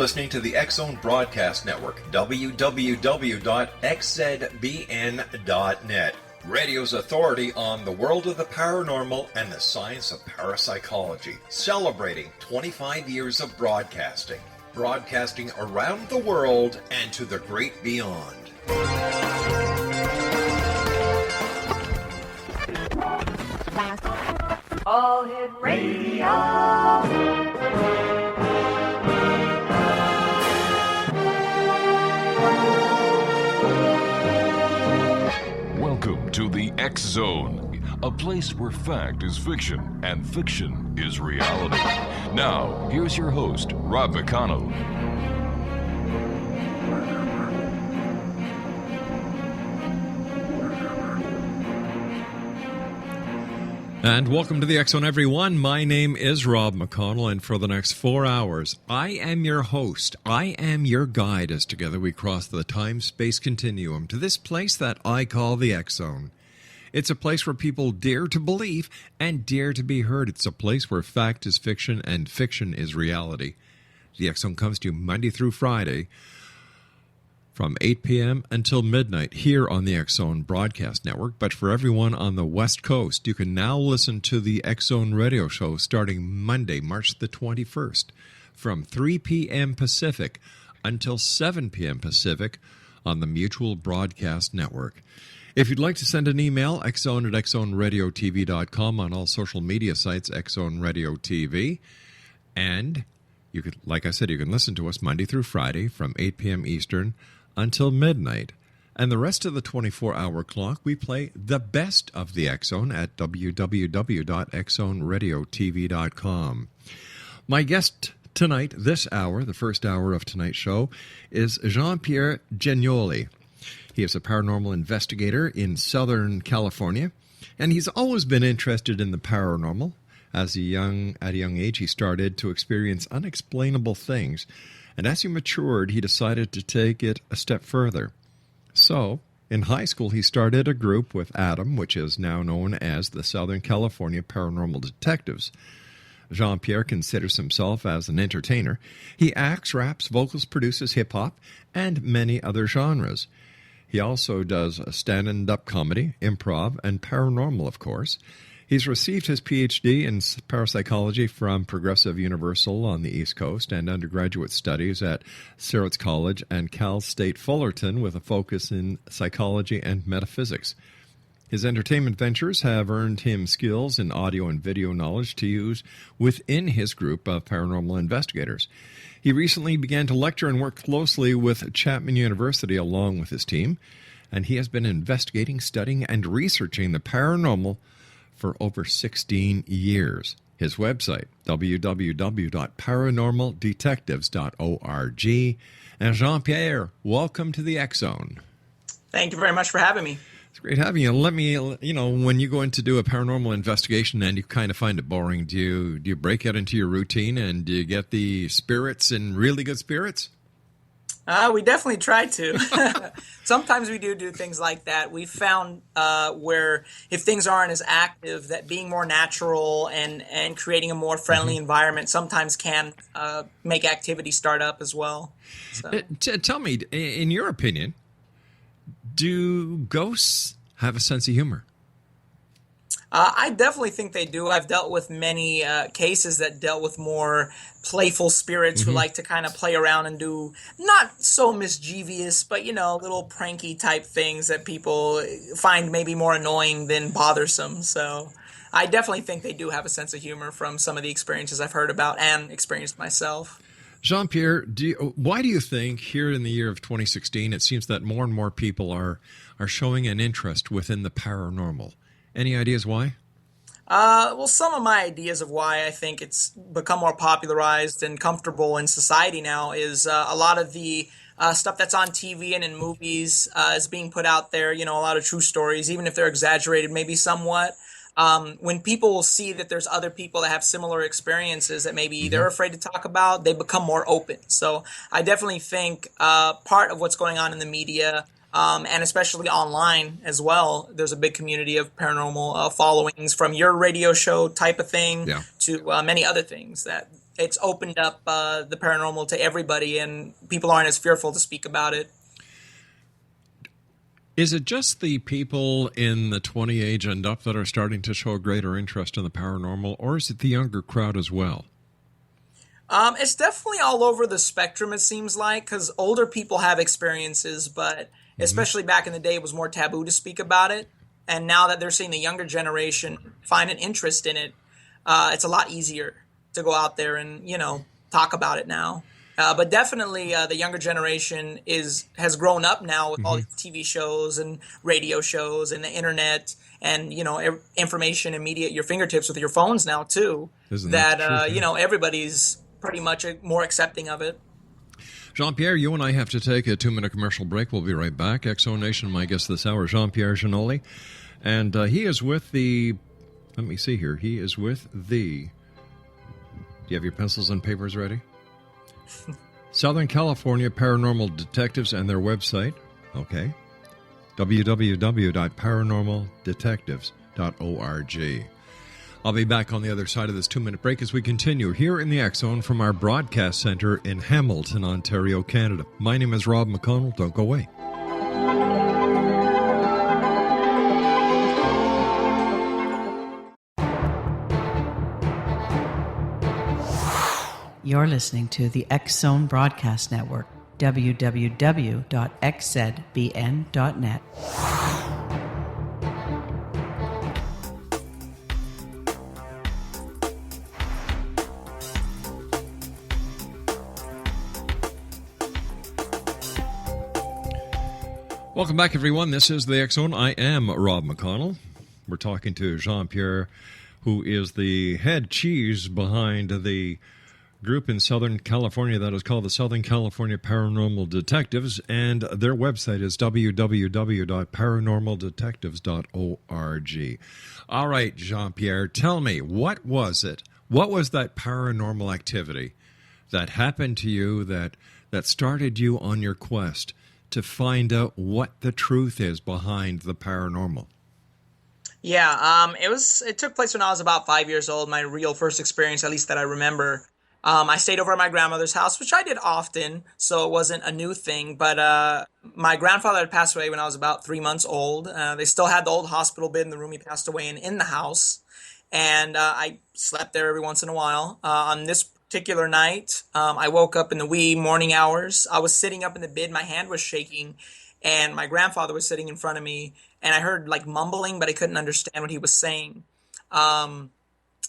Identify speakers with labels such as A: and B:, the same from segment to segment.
A: listening to the X-Zone Broadcast Network, www.xzbn.net. Radio's authority on the world of the paranormal and the science of parapsychology, celebrating 25 years of broadcasting around the world and to the great beyond.
B: All Hit Radio.
C: Welcome to the X-Zone, a place where fact is fiction and fiction is reality. Now, here's your host, Rob McConnell.
D: And welcome to the X-Zone, everyone. My name is Rob McConnell, and for the next 4 hours, I am your host. I am your guide as together we cross the time-space continuum to this place that I call the X-Zone. It's a place where people dare to believe and dare to be heard. It's a place where fact is fiction and fiction is reality. The X-Zone comes to you Monday through Friday from 8 p.m. until midnight here on the X-Zone Broadcast Network. But for everyone on the West Coast, you can now listen to the X-Zone radio show starting Monday, March the 21st, from 3 p.m. Pacific until 7 p.m. Pacific on the Mutual Broadcast Network. If you'd like to send an email, xzone at xzoneradiotv.com, on all social media sites, X-Zone Radio TV. And you could, like I said, you can listen to us Monday through Friday from 8 p.m. Eastern until midnight. And the rest of the 24-hour clock, we play the best of the X-Zone at www.xzoneradiotv.com. My guest tonight, this hour, the first hour of tonight's show, is Jean-Pierre Giagnoli. He is a paranormal investigator in Southern California, and he's always been interested in the paranormal. At a young age, he started to experience unexplainable things, and as he matured, he decided to take it a step further. So, in high school, he started a group with Adam, which is now known as the Southern California Paranormal Detectives. Jean-Pierre considers himself as an entertainer. He acts, raps, vocals, produces hip-hop, and many other genres. He also does stand-up comedy, improv, and paranormal, of course. He's received his PhD in parapsychology from Progressive Universal on the East Coast and undergraduate studies at Syrtis College and Cal State Fullerton with a focus in psychology and metaphysics. His entertainment ventures have earned him skills in audio and video knowledge to use within his group of paranormal investigators. He recently began to lecture and work closely with Chapman University along with his team, and he has been investigating, studying, and researching the paranormal for over 16 years. His website, www.paranormaldetectives.org. And Jean-Pierre, welcome to the X-Zone.
E: Thank you very much for having me.
D: It's great having you. Let me, when you go in to do a paranormal investigation and you kind of find it boring, do you break out into your routine and do you get the spirits and really good spirits?
E: We definitely try to. Sometimes we do things like that. We've found where if things aren't as active, that being more natural and creating a more friendly environment sometimes can make activity start up as well. So.
D: Tell me, in your opinion, do ghosts have a sense of humor?
E: I definitely think they do. I've dealt with many cases that dealt with more playful spirits who like to kind of play around and do not so mischievous, but, little pranky type things that people find maybe more annoying than bothersome. So I definitely think they do have a sense of humor from some of the experiences I've heard about and experienced myself.
D: Jean-Pierre, why do you think here in the year of 2016 it seems that more and more people are showing an interest within the paranormal? Any ideas why?
E: Well, some of my ideas of why I think it's become more popularized and comfortable in society now is a lot of the stuff that's on TV and in movies is being put out there, a lot of true stories, even if they're exaggerated maybe somewhat. When people see that there's other people that have similar experiences that maybe they're afraid to talk about, they become more open. So I definitely think part of what's going on in the media and especially online as well. There's a big community of paranormal followings, from your radio show type of thing to many other things. That it's opened up the paranormal to everybody, and people aren't as fearful to speak about it.
D: Is it just the people in the 20 age and up that are starting to show a greater interest in the paranormal, or is it the younger crowd as well?
E: It's definitely all over the spectrum, it seems like, because older people have experiences, but especially back in the day, it was more taboo to speak about it. And now that they're seeing the younger generation find an interest in it, it's a lot easier to go out there and, talk about it now. But definitely the younger generation has grown up now with all these TV shows and radio shows and the internet and, information and media at your fingertips with your phones now, too.
D: Isn't that true?
E: Everybody's pretty much more accepting of it.
D: Jean-Pierre, you and I have to take a 2-minute commercial break. We'll be right back. X-Zone Nation, my guest this hour, Jean-Pierre Giagnoli. And he is with the... Let me see here. He is with the... Do you have your pencils and papers ready? Southern California Paranormal Detectives and their website. Okay. www.paranormaldetectives.org. I'll be back on the other side of this 2-minute break as we continue here in the X-Zone from our broadcast center in Hamilton, Ontario, Canada. My name is Rob McConnell. Don't go away.
F: You're listening to the X-Zone Broadcast Network, www.xzbn.net.
D: Welcome back, everyone. This is the X-Zone. I am Rob McConnell. We're talking to Jean-Pierre, who is the head cheese behind the group in Southern California that is called the Southern California Paranormal Detectives, and their website is www.paranormaldetectives.org. All right, Jean-Pierre, tell me, what was it? What was that paranormal activity that happened to you that started you on your quest to find out what the truth is behind the paranormal?
E: Yeah, it took place when I was about 5 years old, my real first experience, at least that I remember. I stayed over at my grandmother's house, which I did often, so it wasn't a new thing. But my grandfather had passed away when I was about 3 months old. They still had the old hospital bed in the room he passed away in the house. And I slept there every once in a while. On this particular night, I woke up in the wee morning hours. I was sitting up in the bed. My hand was shaking, and my grandfather was sitting in front of me. And I heard like mumbling, but I couldn't understand what he was saying.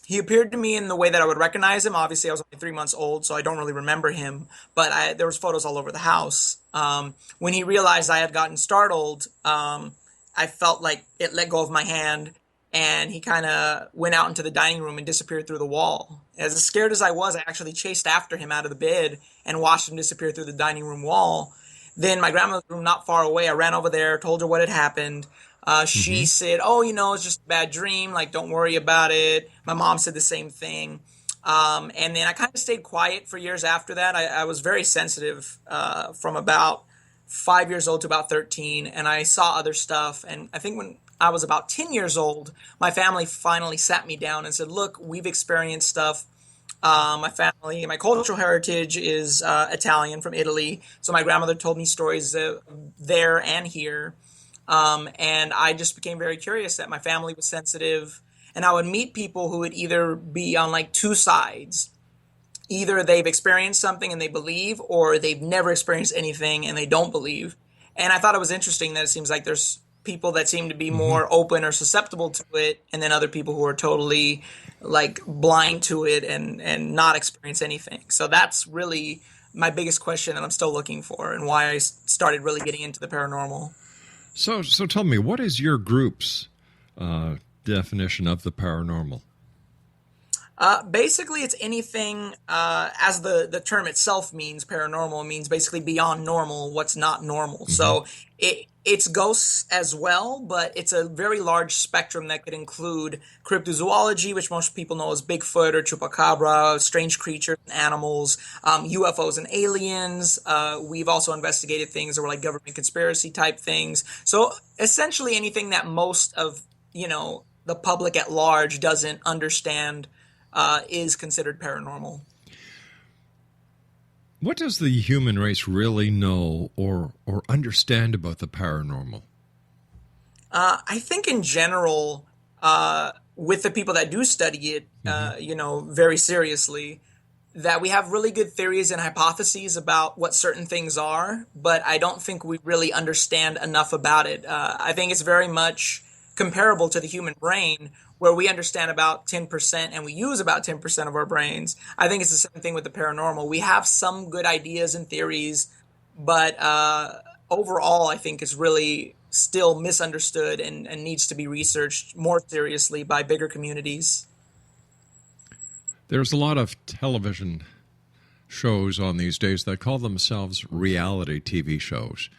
E: He appeared to me in the way that I would recognize him. Obviously, I was only 3 months old, so I don't really remember him. But there was photos all over the house. When he realized I had gotten startled, I felt like it let go of my hand, and he kind of went out into the dining room and disappeared through the wall. As scared as I was, I actually chased after him out of the bed and watched him disappear through the dining room wall. Then my grandmother's room not far away, I ran over there, told her what had happened. She said, it's just a bad dream. Like, don't worry about it. My mom said the same thing. And then I kind of stayed quiet for years after that. I was very sensitive from about 5 years old to about 13, and I saw other stuff. And I think when I was about 10 years old, my family finally sat me down and said, look, we've experienced stuff. My cultural heritage is Italian, from Italy. So my grandmother told me stories there and here. And I just became very curious that my family was sensitive, and I would meet people who would either be on like two sides. Either they've experienced something and they believe, or they've never experienced anything and they don't believe. And I thought it was interesting that it seems like there's people that seem to be more open or susceptible to it, and then other people who are totally like blind to it and not experience anything. So that's really my biggest question that I'm still looking for, and why I started really getting into the paranormal.
D: So tell me, what is your group's definition of the paranormal?
E: Basically, it's anything, as the term itself means, paranormal means basically beyond normal, what's not normal. So it's ghosts as well, but it's a very large spectrum that could include cryptozoology, which most people know as Bigfoot or Chupacabra, strange creatures and animals, UFOs and aliens. We've also investigated things that were like government conspiracy type things. So essentially anything that most of, the public at large doesn't understand is considered paranormal.
D: What does the human race really know or understand about the paranormal?
E: I think in general, with the people that do study it, very seriously, that we have really good theories and hypotheses about what certain things are, but I don't think we really understand enough about it. I think it's very much comparable to the human brain, where we understand about 10% and we use about 10% of our brains. I think it's the same thing with the paranormal. We have some good ideas and theories, but overall, I think it's really still misunderstood and needs to be researched more seriously by bigger communities.
D: There's a lot of television shows on these days that call themselves reality TV shows.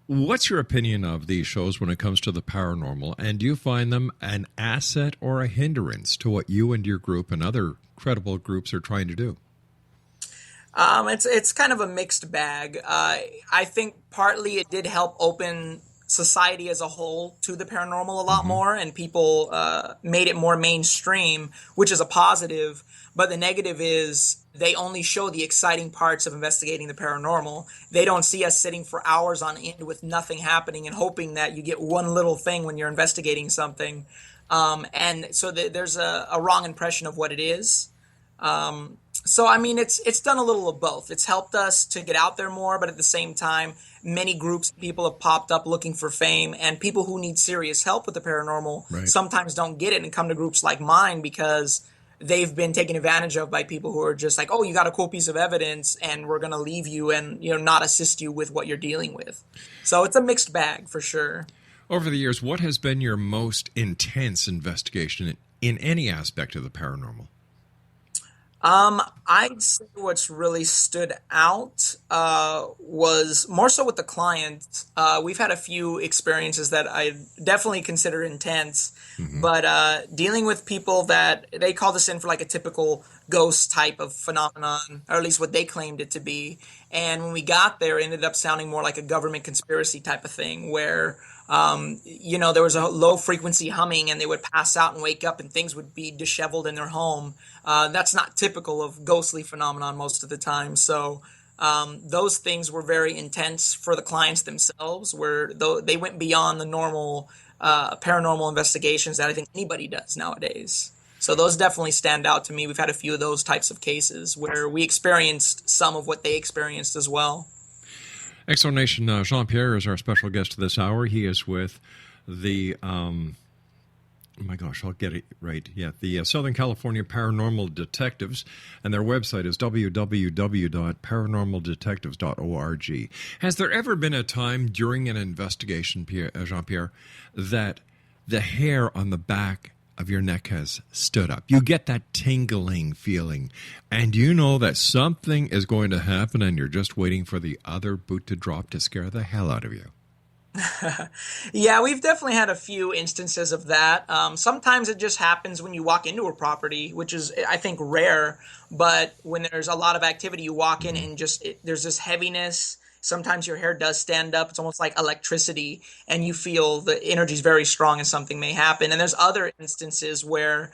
D: What's your opinion of these shows when it comes to the paranormal, and do you find them an asset or a hindrance to what you and your group and other credible groups are trying to do?
E: It's kind of a mixed bag. I think partly it did help open society as a whole to the paranormal a lot more, and people made it more mainstream, which is a positive. But the negative is they only show the exciting parts of investigating the paranormal. They don't see us sitting for hours on end with nothing happening and hoping that you get one little thing when you're investigating something. And so there's a wrong impression of what it is. So, I mean, it's done a little of both. It's helped us to get out there more, but at the same time, many groups of people have popped up looking for fame, and people who need serious help with the paranormal sometimes don't get it and come to groups like mine because they've been taken advantage of by people who are just like, oh, you got a cool piece of evidence and we're going to leave you and, not assist you with what you're dealing with. So it's a mixed bag for sure.
D: Over the years, what has been your most intense investigation in any aspect of the paranormal?
E: I'd say what's really stood out was more so with the client. We've had a few experiences that I definitely consider intense, but dealing with people that they called us in for like a typical ghost type of phenomenon, or at least what they claimed it to be. And when we got there, it ended up sounding more like a government conspiracy type of thing where there was a low frequency humming and they would pass out and wake up and things would be disheveled in their home. That's not typical of ghostly phenomenon most of the time. So those things were very intense for the clients themselves, where they went beyond the normal paranormal investigations that I think anybody does nowadays. So those definitely stand out to me. We've had a few of those types of cases where we experienced some of what they experienced as well.
D: Exo Nation, Jean-Pierre is our special guest this hour. He is with the, oh my gosh, I'll get it right. Yeah, the Southern California Paranormal Detectives, and their website is www.paranormaldetectives.org. Has there ever been a time during an investigation, Jean-Pierre, that the hair on the back of your neck has stood up? You get that tingling feeling, and you know that something is going to happen, and you're just waiting for the other boot to drop to scare the hell out of you.
E: Yeah, we've definitely had a few instances of that. Sometimes it just happens when you walk into a property, which is, I think, rare. But when there's a lot of activity, you walk in and there's this heaviness. Sometimes your hair does stand up. It's almost like electricity, and you feel the energy is very strong and something may happen. And there's other instances where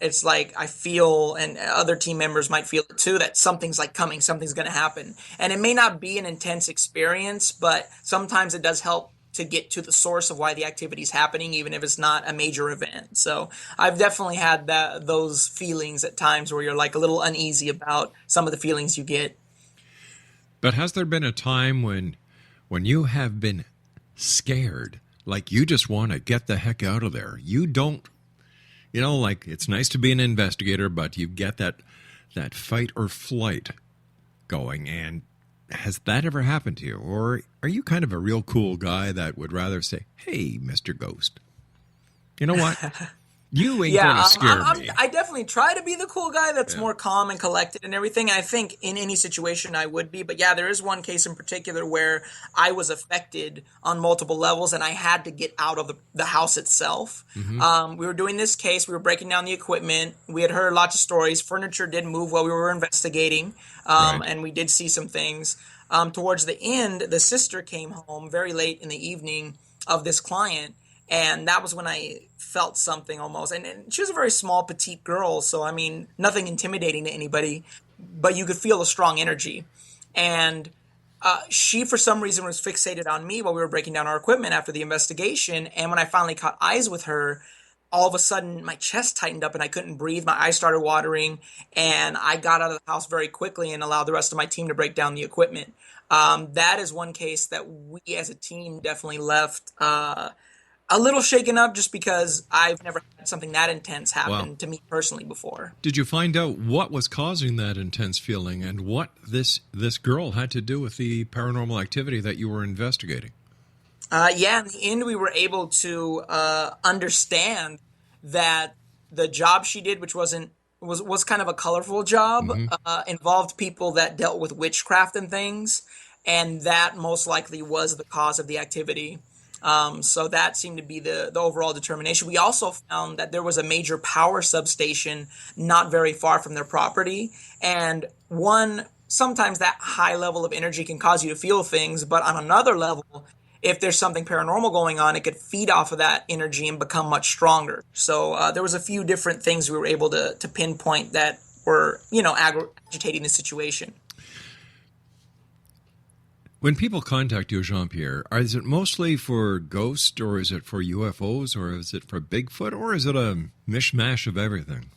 E: it's like I feel, and other team members might feel it too, that something's like coming, something's going to happen. And it may not be an intense experience, but sometimes it does help to get to the source of why the activity is happening, even if it's not a major event. So I've definitely had those feelings at times where you're like a little uneasy about some of the feelings you get.
D: But has there been a time when you have been scared, like you just want to get the heck out of there? You don't, like it's nice to be an investigator, but you get that fight or flight going. And has that ever happened to you? Or are you kind of a real cool guy that would rather say, hey, Mr. Ghost, you know what? You ain't going to scare me.
E: I definitely try to be the cool guy that's more calm and collected and everything. I think in any situation I would be. But yeah, there is one case in particular where I was affected on multiple levels and I had to get out of the house itself. We were doing this case. We were breaking down the equipment. We had heard lots of stories. Furniture did move while we were investigating, and we did see some things. Towards the end, the sister came home very late in the evening of this client. And that was when I felt something almost. And she was a very small, petite girl. So, I mean, nothing intimidating to anybody. But you could feel a strong energy. And she, for some reason, was fixated on me while we were breaking down our equipment after the investigation. And when I finally caught eyes with her, all of a sudden, my chest tightened up and I couldn't breathe. My eyes started watering. And I got out of the house very quickly and allowed the rest of my team to break down the equipment. That is one case that we as a team definitely left a little shaken up just because I've never had something that intense happen to me personally before.
D: Did you find out what was causing that intense feeling and what this girl had to do with the paranormal activity that you were investigating?
E: Yeah, in the end, we were able to understand that the job she did, which was kind of a colorful job, involved people that dealt with witchcraft and things, and that most likely was the cause of the activity. So that seemed to be the overall determination. We also found that there was a major power substation not very far from their property. And sometimes that high level of energy can cause you to feel things, but on another level, if there's something paranormal going on, it could feed off of that energy and become much stronger. So there was a few different things we were able to pinpoint that were, agitating the situation.
D: When people contact you, Jean-Pierre, is it mostly for ghosts, or is it for UFOs, or is it for Bigfoot, or is it a mishmash of everything?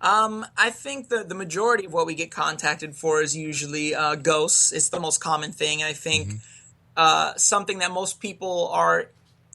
E: I think the majority of what we get contacted for is usually ghosts. It's the most common thing. I think something that most people are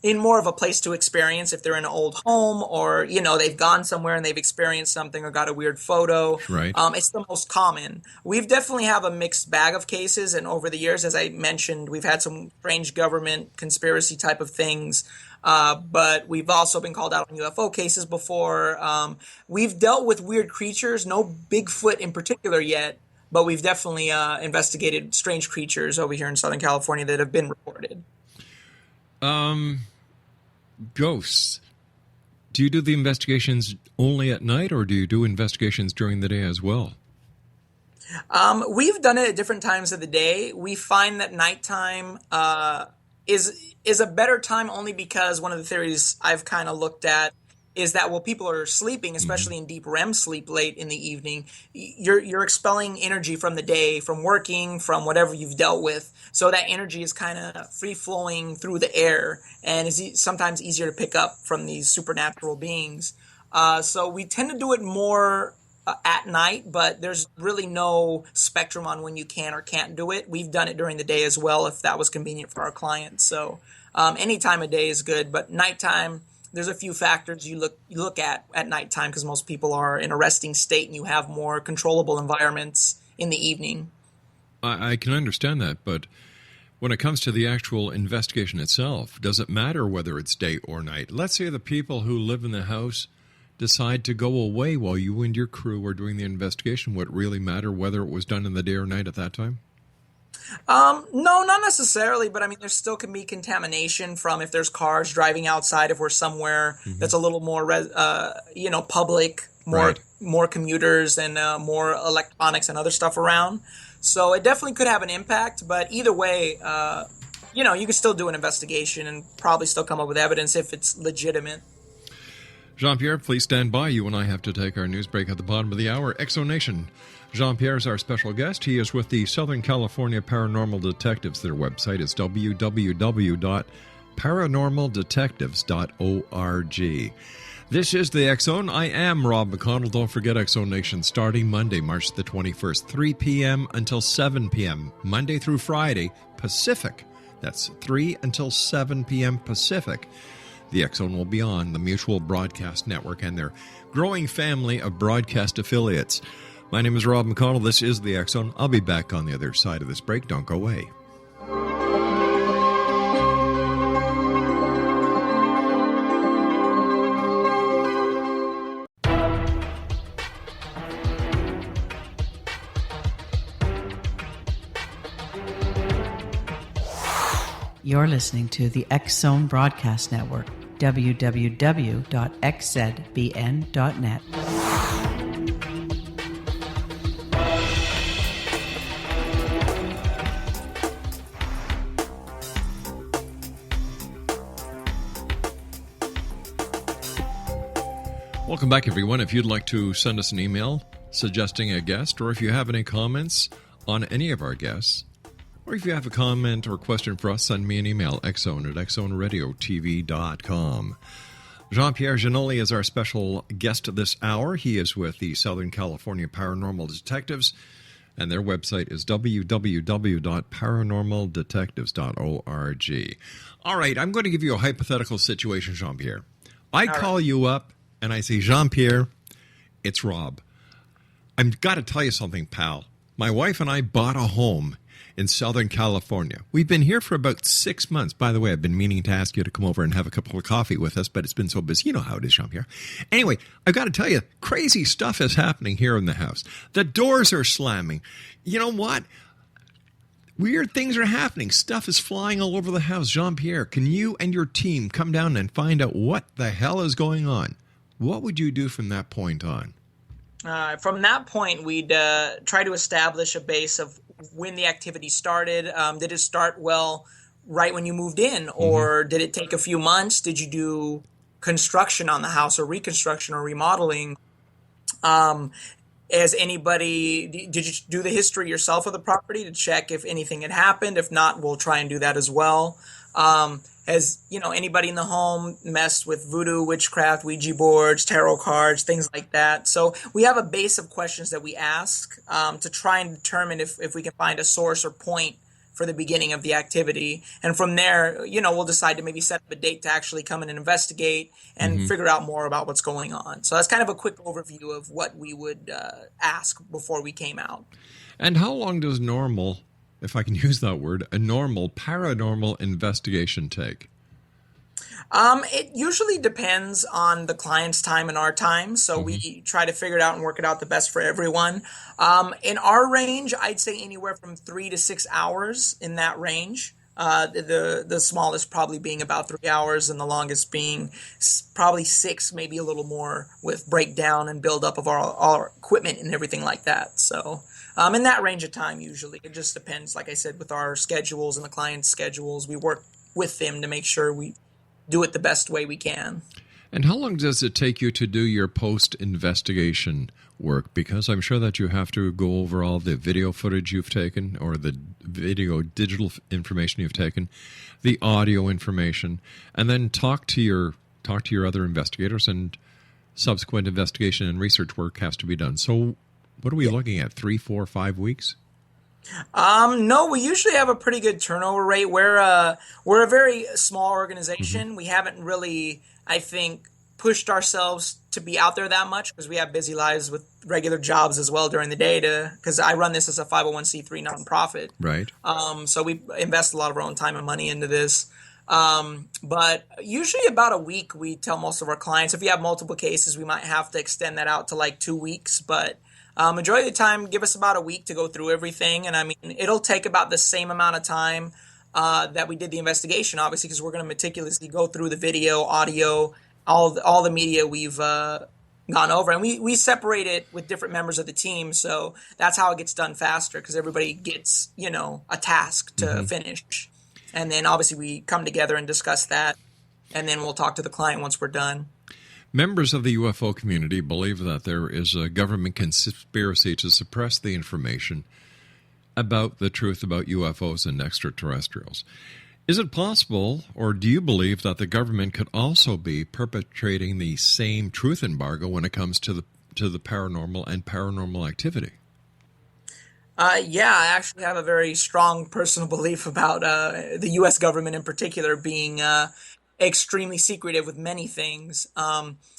E: in more of a place to experience if they're in an old home or, they've gone somewhere and they've experienced something or got a weird photo.
D: Right.
E: It's the most common. We've definitely have a mixed bag of cases. And over the years, as I mentioned, we've had some strange government conspiracy type of things. But we've also been called out on UFO cases before. We've dealt with weird creatures, no Bigfoot in particular yet, but we've definitely investigated strange creatures over here in Southern California that have been reported.
D: Ghosts. Do you do the investigations only at night, or do you do investigations during the day as well?
E: We've done it at different times of the day. We find that nighttime is a better time only because one of the theories I've kind of looked at is that while people are sleeping, especially in deep REM sleep late in the evening, you're expelling energy from the day, from working, from whatever you've dealt with. So that energy is kind of free-flowing through the air and is sometimes easier to pick up from these supernatural beings. So we tend to do it more at night, but there's really no spectrum on when you can or can't do it. We've done it during the day as well if that was convenient for our clients. So any time of day is good, but nighttime, there's a few factors you look at nighttime because most people are in a resting state and you have more controllable environments in the evening.
D: I can understand that, but when it comes to the actual investigation itself, does it matter whether it's day or night? Let's say the people who live in the house decide to go away while you and your crew are doing the investigation. Would it really matter whether it was done in the day or night at that time?
E: No, not necessarily, but I mean, there still can be contamination from if there's cars driving outside, if we're somewhere that's a little more, public, more commuters and more electronics and other stuff around. So it definitely could have an impact, but either way, you can still do an investigation and probably still come up with evidence if it's legitimate.
D: Jean-Pierre, please stand by. You and I have to take our news break at the bottom of the hour. Exonation. Jean-Pierre is our special guest. He is with the Southern California Paranormal Detectives. Their website is www.paranormaldetectives.org. This is the X Zone. I am Rob McConnell. Don't forget Exonation starting Monday, March the 21st, 3 p.m. until 7 p.m., Monday through Friday, Pacific. That's 3 until 7 p.m. Pacific. The X Zone will be on the Mutual Broadcast Network and their growing family of broadcast affiliates. My name is Rob McConnell. This is the X Zone. I'll be back on the other side of this break. Don't go away.
F: You're listening to the X Zone Broadcast Network, www.xzbn.net.
D: Welcome back, everyone. If you'd like to send us an email suggesting a guest, or if you have any comments on any of our guests, or if you have a comment or question for us, send me an email, xzone@xzoneradiotv.com. Jean-Pierre Giagnoli is our special guest this hour. He is with the Southern California Paranormal Detectives, and their website is www.paranormaldetectives.org. All right, I'm going to give you a hypothetical situation, Jean-Pierre. I call you up, and I say, Jean-Pierre, it's Rob. I've got to tell you something, pal. My wife and I bought a home in Southern California. We've been here for about 6 months. By the way, I've been meaning to ask you to come over and have a cup of coffee with us, but it's been so busy. You know how it is, Jean-Pierre. Anyway, I've got to tell you, crazy stuff is happening here in the house. The doors are slamming. You know what? Weird things are happening. Stuff is flying all over the house. Jean-Pierre, can you and your team come down and find out what the hell is going on? What would you do from that point on?
E: From that point, we'd try to establish a base of when the activity started. Did it start right when you moved in, or did it take a few months? Did you do construction on the house, or reconstruction, or remodeling? Did you do the history yourself of the property to check if anything had happened? If not, we'll try and do that as well. Has anybody in the home messed with voodoo, witchcraft, Ouija boards, tarot cards, things like that? So we have a base of questions that we ask to try and determine if we can find a source or point for the beginning of the activity. And from there, we'll decide to maybe set up a date to actually come in and investigate and figure out more about what's going on. So that's kind of a quick overview of what we would ask before we came out.
D: And how long does normal, if I can use that word, a normal paranormal investigation take?
E: It usually depends on the client's time and our time, so we try to figure it out and work it out the best for everyone. In our range, I'd say anywhere from 3 to 6 hours in that range. The smallest probably being about 3 hours, and the longest being probably 6, maybe a little more, with breakdown and build up of our equipment and everything like that. So in that range of time, usually. It just depends, like I said, with our schedules and the client's schedules. We work with them to make sure we do it the best way we can.
D: And how long does it take you to do your post-investigation work? Because I'm sure that you have to go over all the video footage you've taken, or the video digital information you've taken, the audio information, and then talk to your other investigators, and subsequent investigation and research work has to be done. So what are we looking at, 3, 4, 5 weeks?
E: No, we usually have a pretty good turnover rate. We're a very small organization. We haven't really, I think, pushed ourselves to be out there that much because we have busy lives with regular jobs as well during the day, because I run this as a 501c3 nonprofit.
D: Right.
E: So we invest a lot of our own time and money into this. But usually about a week, we tell most of our clients. If we have multiple cases, we might have to extend that out to like 2 weeks, but majority of the time, give us about a week to go through everything. And I mean, it'll take about the same amount of time that we did the investigation, obviously, because we're going to meticulously go through the video, audio, all the media we've gone over. And we separate it with different members of the team. So that's how it gets done faster, because everybody gets, a task to finish. And then obviously we come together and discuss that. And then we'll talk to the client once we're done.
D: Members of the UFO community believe that there is a government conspiracy to suppress the information about the truth about UFOs and extraterrestrials. Is it possible, or do you believe that the government could also be perpetrating the same truth embargo when it comes to the paranormal and paranormal activity?
E: Yeah, I actually have a very strong personal belief about the U.S. government in particular being extremely secretive with many things.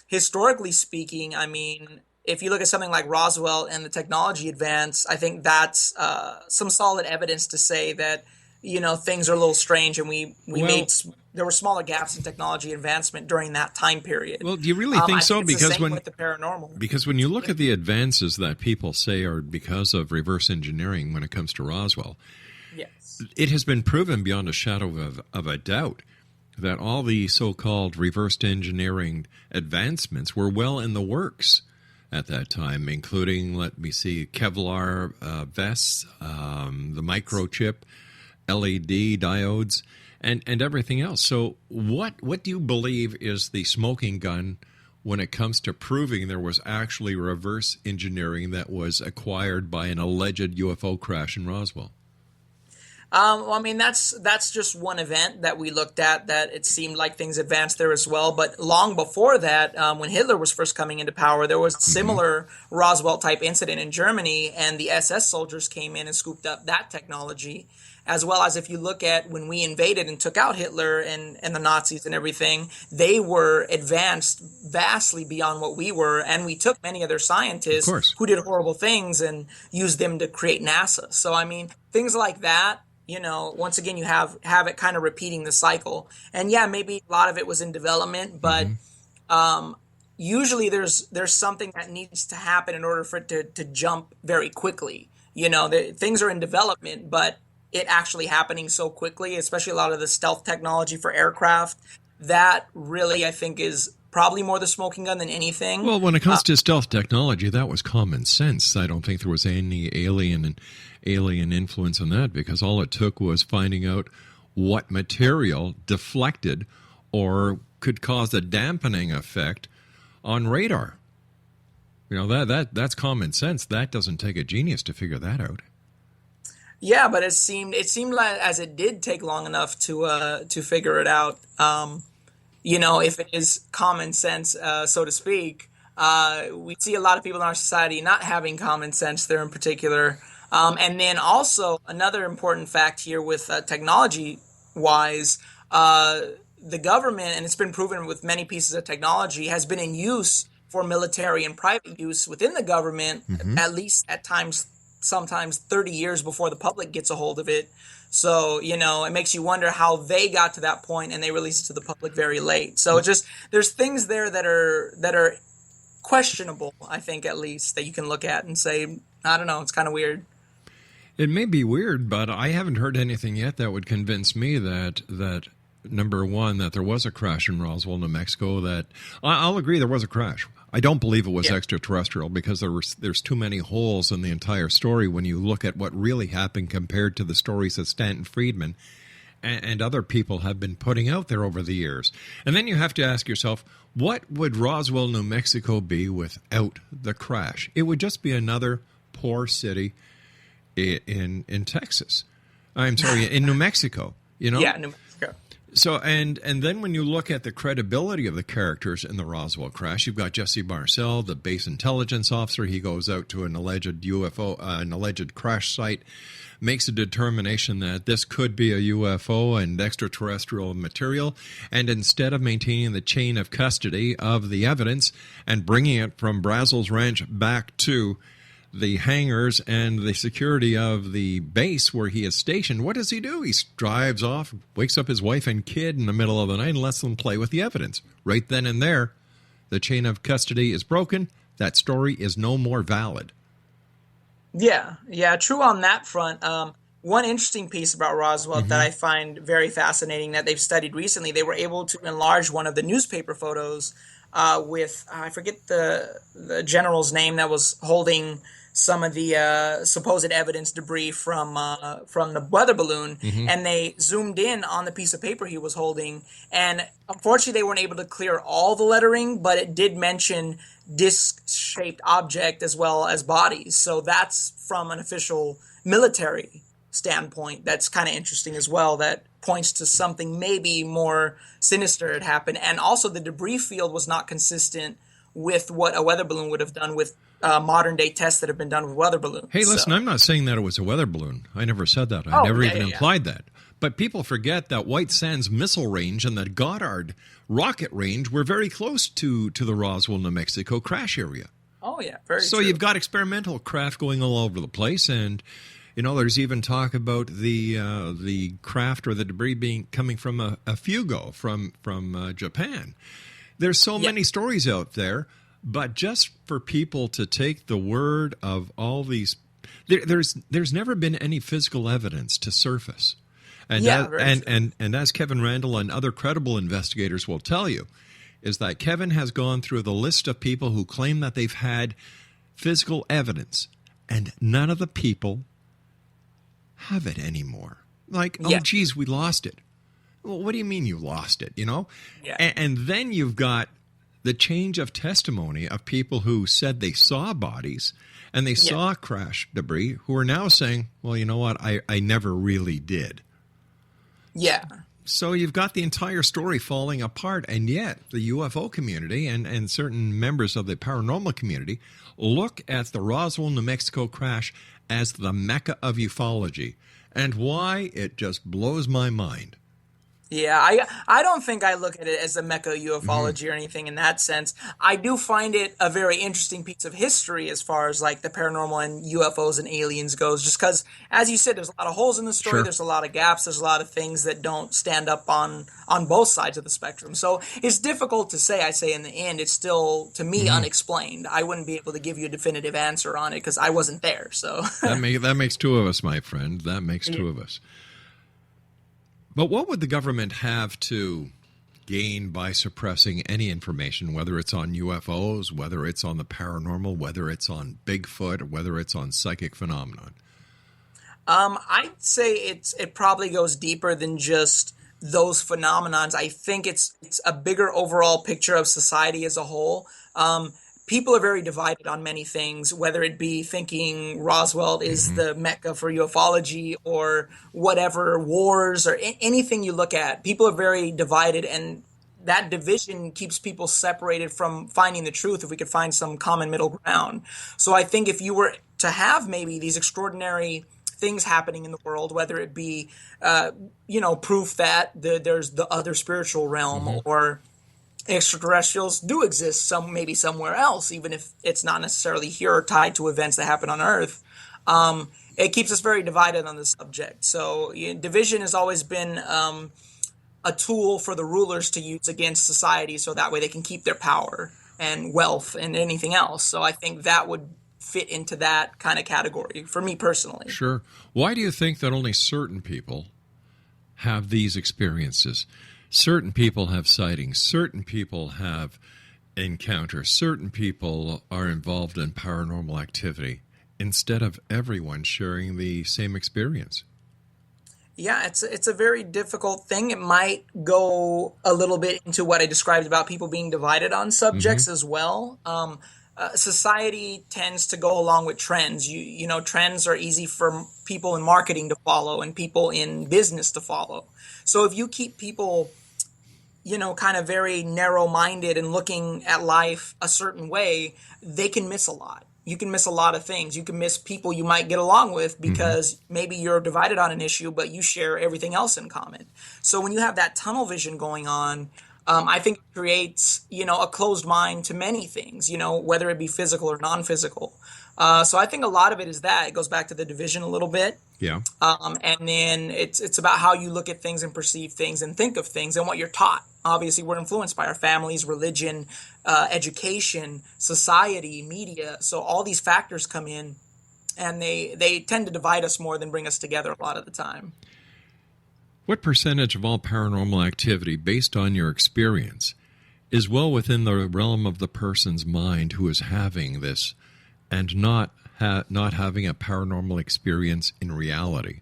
E: Historically speaking, I mean, if you look at something like Roswell and the technology advance, I think that's some solid evidence to say that, things are a little strange, and there were smaller gaps in technology advancement during that time period.
D: Well, do you really think so?
E: Because with the paranormal.
D: Because when you look at the advances that people say are because of reverse engineering when it comes to Roswell,
E: yes,
D: it has been proven beyond a shadow of a doubt that all the so-called reverse engineering advancements were well in the works at that time, including, let me see, Kevlar vests, the microchip, LED diodes, and everything else. So what do you believe is the smoking gun when it comes to proving there was actually reverse engineering that was acquired by an alleged UFO crash in Roswell?
E: Well, I mean, that's just one event that we looked at, that it seemed like things advanced there as well. But long before that, when Hitler was first coming into power, there was a similar Roswell-type incident in Germany, and the SS soldiers came in and scooped up that technology. As well as if you look at when we invaded and took out Hitler and the Nazis and everything, they were advanced vastly beyond what we were, and we took many of their scientists who did horrible things and used them to create NASA. So, I mean, things like that. Once again, you have it kind of repeating the cycle. And yeah, maybe a lot of it was in development, but usually there's something that needs to happen in order for it to jump very quickly. Things are in development, but it actually happening so quickly, especially a lot of the stealth technology for aircraft, that really, I think, is probably more the smoking gun than anything.
D: Well, when it comes to stealth technology, that was common sense. I don't think there was any alien influence on that, because all it took was finding out what material deflected or could cause a dampening effect on radar. That's common sense. That doesn't take a genius to figure that out.
E: Yeah, but it seemed like, as it did take long enough to figure it out. If it is common sense, so to speak, we see a lot of people in our society not having common sense there in particular. And then also another important fact here with technology-wise, the government, and it's been proven with many pieces of technology, has been in use for military and private use within the government, at least at times, sometimes 30 years before the public gets a hold of it. So, it makes you wonder how they got to that point, and they released it to the public very late. So there's things there that are questionable, I think, at least, that you can look at and say, I don't know, it's kind of weird.
D: It may be weird, but I haven't heard anything yet that would convince me that number one, that there was a crash in Roswell, New Mexico. That I'll agree there was a crash. I don't believe it was extraterrestrial, because there's too many holes in the entire story when you look at what really happened compared to the stories that Stanton Friedman and other people have been putting out there over the years. And then you have to ask yourself, what would Roswell, New Mexico be without the crash? It would just be another poor city in Texas. I'm sorry, in New Mexico.
E: Yeah, New Mexico.
D: So, and then when you look at the credibility of the characters in the Roswell crash, you've got Jesse Marcel, the base intelligence officer. He goes out to an alleged UFO, an alleged crash site, makes a determination that this could be a UFO and extraterrestrial material, and instead of maintaining the chain of custody of the evidence and bringing it from Brazel's Ranch back to the hangars and the security of the base where he is stationed, what does he do? He drives off, wakes up his wife and kid in the middle of the night, and lets them play with the evidence. Right then and there, the chain of custody is broken. That story is no more valid.
E: Yeah, true on that front. One interesting piece about Roswell that I find very fascinating that they've studied recently, they were able to enlarge one of the newspaper photos with, I forget the general's name that was holding some of the supposed evidence debris from the weather balloon, and they zoomed in on the piece of paper he was holding, and unfortunately they weren't able to clear all the lettering, but it did mention disc-shaped object as well as bodies. So that's from an official military standpoint. That's kind of interesting as well. That points to something maybe more sinister had happened, and also the debris field was not consistent with what a weather balloon would have done with modern day tests that have been done with weather balloons.
D: Hey, listen, I'm not saying that it was a weather balloon. I never said that. I never even implied that. But people forget that White Sands Missile Range and the Goddard Rocket Range were very close to the Roswell, New Mexico crash area.
E: Oh, yeah, very
D: So
E: true.
D: you've got experimental craft going all over the place, and there's even talk about the craft or the debris coming from a Fugo from Japan. There's so many stories out there, but just for people to take the word of all these There's never been any physical evidence to surface. And
E: Yeah,
D: and as Kevin Randall and other credible investigators will tell you, is that Kevin has gone through the list of people who claim that they've had physical evidence, and none of the people have it anymore. Like,
E: Yeah.
D: oh, geez, we lost it. Well, what do you mean you lost it, you know?
E: Yeah.
D: And then you've got the change of testimony of people who said they saw bodies and they saw crash debris who are now saying, well, you know what, I never really did.
E: Yeah.
D: So you've got the entire story falling apart, and yet the UFO community and certain members of the paranormal community look at the Roswell, New Mexico crash as the mecca of ufology. And why? It just blows my mind.
E: Yeah, I don't think I look at it as a mecca ufology or anything in that sense. I do find it a very interesting piece of history as far as like the paranormal and UFOs and aliens goes, just because, as you said, there's a lot of holes in the story.
D: Sure.
E: There's a lot of gaps. There's a lot of things that don't stand up on both sides of the spectrum. So it's difficult to say. I say in the end, it's still, to me, unexplained. I wouldn't be able to give you a definitive answer on it because I wasn't there. So
D: That makes two of us, my friend. That makes two of us. But what would the government have to gain by suppressing any information, whether it's on UFOs, whether it's on the paranormal, whether it's on Bigfoot, or whether it's on psychic phenomenon?
E: I'd say it probably goes deeper than just those phenomenons. I think it's a bigger overall picture of society as a whole. People are very divided on many things, whether it be thinking Roswell is the mecca for ufology or whatever, wars or anything you look at. People are very divided, and that division keeps people separated from finding the truth if we could find some common middle ground. So I think if you were to have maybe these extraordinary things happening in the world, whether it be, proof that there's the other spiritual realm or extraterrestrials do exist maybe somewhere else, even if it's not necessarily here or tied to events that happen on Earth. It keeps us very divided on the subject. So division has always been a tool for the rulers to use against society, so that way they can keep their power and wealth and anything else. So I think that would fit into that kind of category for me personally.
D: Sure. Why do you think that only certain people have these experiences? Certain people have sightings, certain people have encounters, certain people are involved in paranormal activity, instead of everyone sharing the same experience.
E: Yeah, it's a very difficult thing. It might go a little bit into what I described about people being divided on subjects as well. Society tends to go along with trends. You know, trends are easy for people in marketing to follow and people in business to follow. So if you keep people, kind of very narrow-minded and looking at life a certain way, they can miss a lot. You can miss a lot of things. You can miss people you might get along with because maybe you're divided on an issue, but you share everything else in common. So when you have that tunnel vision going on, I think it creates, a closed mind to many things, whether it be physical or non-physical. So I think a lot of it is that. It goes back to the division a little bit.
D: Yeah.
E: And then it's about how you look at things and perceive things and think of things and what you're taught. Obviously, we're influenced by our families, religion, education, society, media. So all these factors come in, and they tend to divide us more than bring us together a lot of the time.
D: What percentage of all paranormal activity, based on your experience, is well within the realm of the person's mind who is having this and not having a paranormal experience in reality?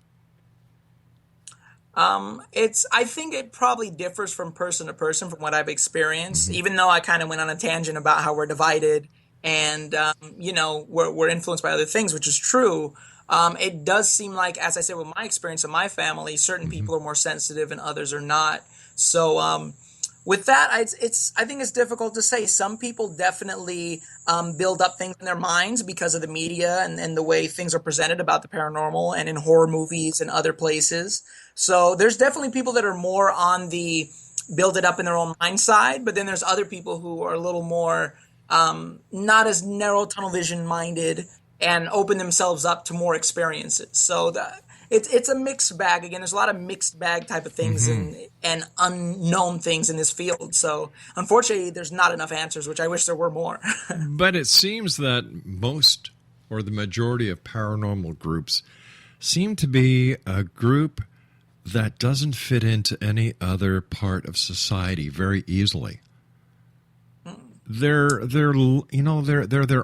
E: I think it probably differs from person to person from what I've experienced, even though I kind of went on a tangent about how we're divided and, we're influenced by other things, which is true. It does seem like, as I said, with my experience in my family, certain people are more sensitive and others are not. So, with that, I think it's difficult to say. Some people definitely build up things in their minds because of the media and the way things are presented about the paranormal and in horror movies and other places. So there's definitely people that are more on the build it up in their own mind side, but then there's other people who are a little more not as narrow tunnel vision minded and open themselves up to more experiences. So it's a mixed bag. Again, there's a lot of mixed bag type of things and unknown things in this field. So unfortunately, there's not enough answers, which I wish there were more.
D: But it seems that most or the majority of paranormal groups seem to be a group that doesn't fit into any other part of society very easily. They're their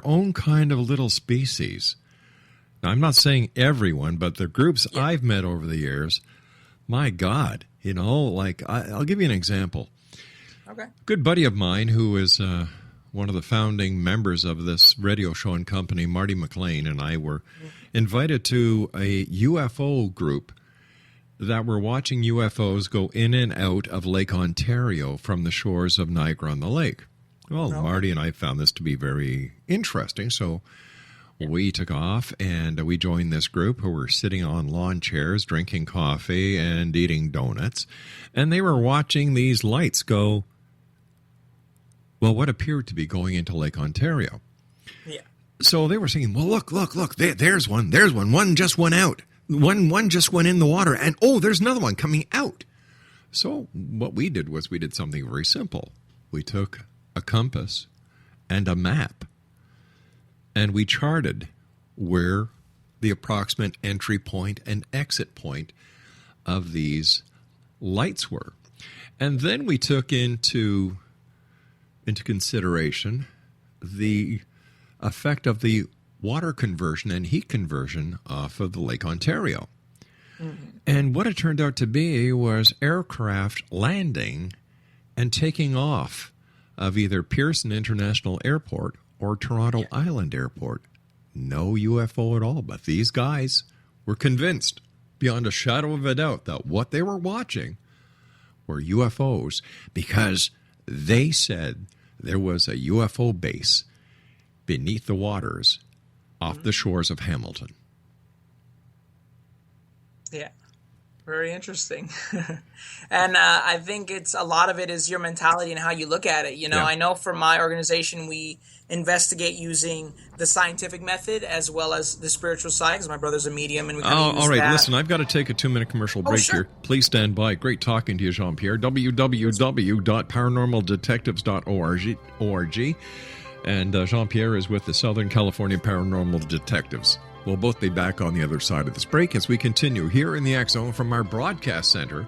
D: own kind of little species. Now, I'm not saying everyone, but the groups I've met over the years, my God, I'll give you an example.
E: Okay.
D: A good buddy of mine who is one of the founding members of this radio show and company, Marty McLean, and I were invited to a UFO group that were watching UFOs go in and out of Lake Ontario from the shores of Niagara-on-the-Lake. Well, Marty and I found this to be very interesting, so we took off and we joined this group who were sitting on lawn chairs, drinking coffee and eating donuts, and they were watching these lights go, well, what appeared to be going into Lake Ontario.
E: Yeah.
D: So they were saying, well, look, there's one just went out. One just went in the water, and there's another one coming out. So what we did was we did something very simple. We took a compass and a map, and we charted where the approximate entry point and exit point of these lights were. And then we took into consideration the effect of the water conversion and heat conversion off of the Lake Ontario. Mm-hmm. And what it turned out to be was aircraft landing and taking off of either Pearson International Airport or Toronto Island Airport. No UFO at all, but these guys were convinced beyond a shadow of a doubt that what they were watching were UFOs because they said there was a UFO base beneath the waters off the shores of Hamilton.
E: Yeah, very interesting. And I think a lot of it is your mentality and how you look at it. I know for my organization, we investigate using the scientific method as well as the spiritual side, because my brother's a medium and we kind of use
D: all right,
E: that.
D: Listen, I've got to take a 2-minute commercial break here. Please stand by. Great talking to you, Jean-Pierre. www.paranormaldetectives.org. And Jean-Pierre is with the Southern California Paranormal Detectives. We'll both be back on the other side of this break as we continue here in the X-Zone from our broadcast center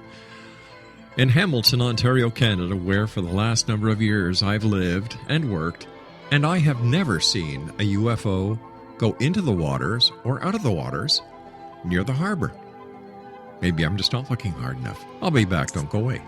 D: in Hamilton, Ontario, Canada, where for the last number of years I've lived and worked, and I have never seen a UFO go into the waters or out of the waters near the harbor. Maybe I'm just not looking hard enough. I'll be back. Don't go away.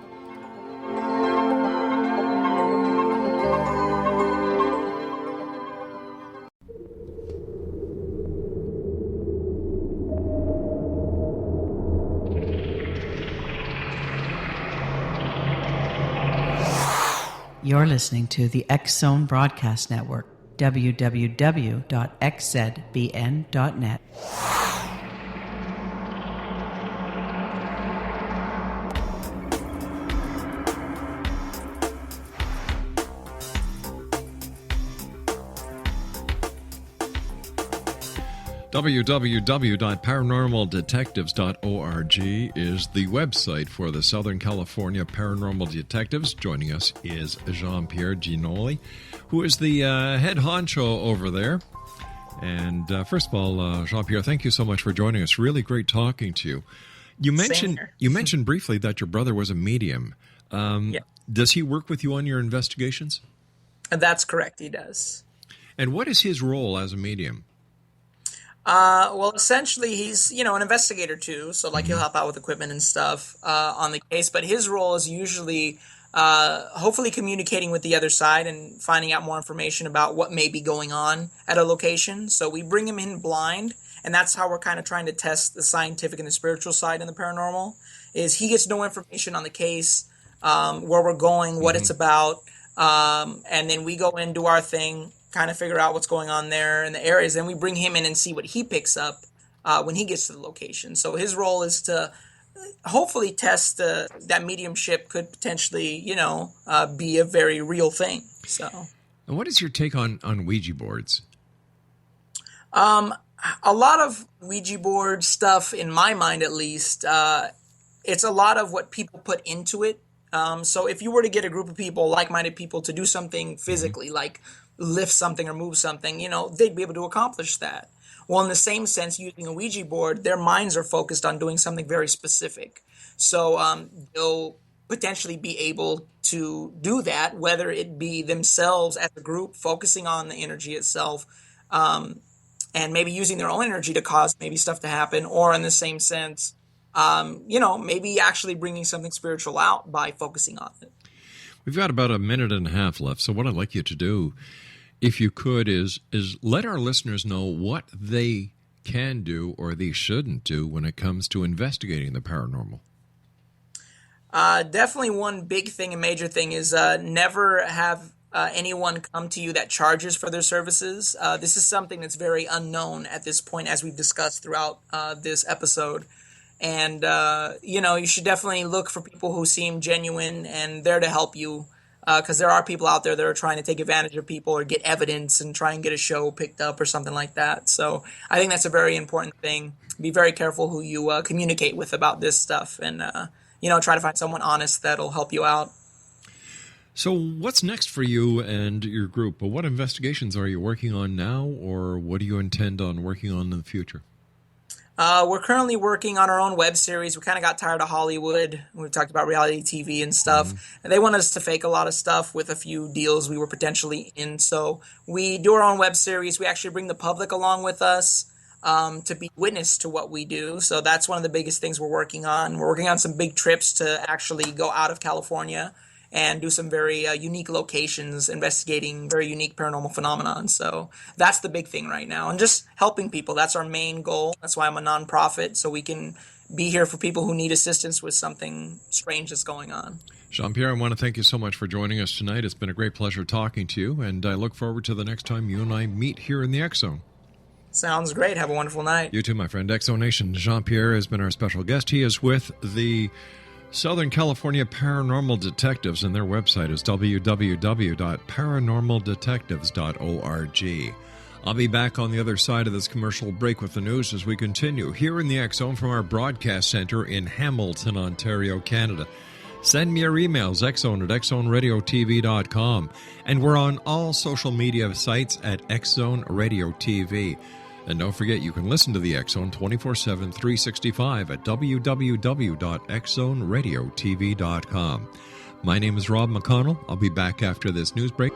F: You're listening to the X-Zone Broadcast Network, www.xzbn.net.
D: www.paranormaldetectives.org is the website for the Southern California Paranormal Detectives. Joining us is Jean-Pierre Giagnoli, who is the head honcho over there. And first of all, Jean-Pierre, thank you so much for joining us. Really great talking to you. You mentioned briefly that your brother was a medium. Does he work with you on your investigations?
E: That's correct, he does.
D: And what is his role as a medium?
E: Well, essentially, he's, an investigator too. So, he'll help out with equipment and stuff on the case. But his role is usually hopefully communicating with the other side and finding out more information about what may be going on at a location. So we bring him in blind, and that's how we're kind of trying to test the scientific and the spiritual side in the paranormal, is he gets no information on the case, where we're going, what it's about, and then we go in, do our thing, kind of figure out what's going on there in the areas. Then we bring him in and see what he picks up when he gets to the location. So his role is to hopefully test that mediumship could potentially, be a very real thing. So,
D: and what is your take on Ouija boards?
E: A lot of Ouija board stuff, in my mind at least, it's a lot of what people put into it. So if you were to get a group of people, like-minded people, to do something physically, like lift something or move something, they'd be able to accomplish that. Well, in the same sense, using a Ouija board, their minds are focused on doing something very specific. So they'll potentially be able to do that, whether it be themselves as a group focusing on the energy itself, and maybe using their own energy to cause maybe stuff to happen, or in the same sense, maybe actually bringing something spiritual out by focusing on it.
D: We've got about a minute and a half left, so what I'd like you to do, if you could, is let our listeners know what they can do or they shouldn't do when it comes to investigating the paranormal.
E: Definitely one big thing and major thing is never have anyone come to you that charges for their services. This is something that's very unknown at this point, as we've discussed throughout this episode. And, you should definitely look for people who seem genuine and there to help you, because there are people out there that are trying to take advantage of people or get evidence and try and get a show picked up or something like that. So I think that's a very important thing. Be very careful who you communicate with about this stuff, and, try to find someone honest that'll help you out.
D: So what's next for you and your group? What investigations are you working on now, or what do you intend on working on in the future?
E: We're currently working on our own web series. We kind of got tired of Hollywood. We've talked about reality TV and stuff. And they want us to fake a lot of stuff with a few deals we were potentially in. So we do our own web series. We actually bring the public along with us to be witness to what we do. So that's one of the biggest things we're working on. We're working on some big trips to actually go out of California and do some very unique locations, investigating very unique paranormal phenomenon. So that's the big thing right now. And just helping people. That's our main goal. That's why I'm a nonprofit, so we can be here for people who need assistance with something strange that's going on.
D: Jean-Pierre, I want to thank you so much for joining us tonight. It's been a great pleasure talking to you, and I look forward to the next time you and I meet here in the X Zone.
E: Sounds great. Have a wonderful night.
D: You too, my friend. X Zone Nation. Jean-Pierre has been our special guest. He is with the Southern California Paranormal Detectives, and their website is www.paranormaldetectives.org. I'll be back on the other side of this commercial break with the news as we continue here in the X Zone from our broadcast center in Hamilton, Ontario, Canada. Send me your emails, xzone@xzoneradiotv.com. And we're on all social media sites at X Zone Radio TV. And don't forget, you can listen to the X Zone 24/7, 365 at www.xzoneradiotv.com. My name is Rob McConnell. I'll be back after this news break.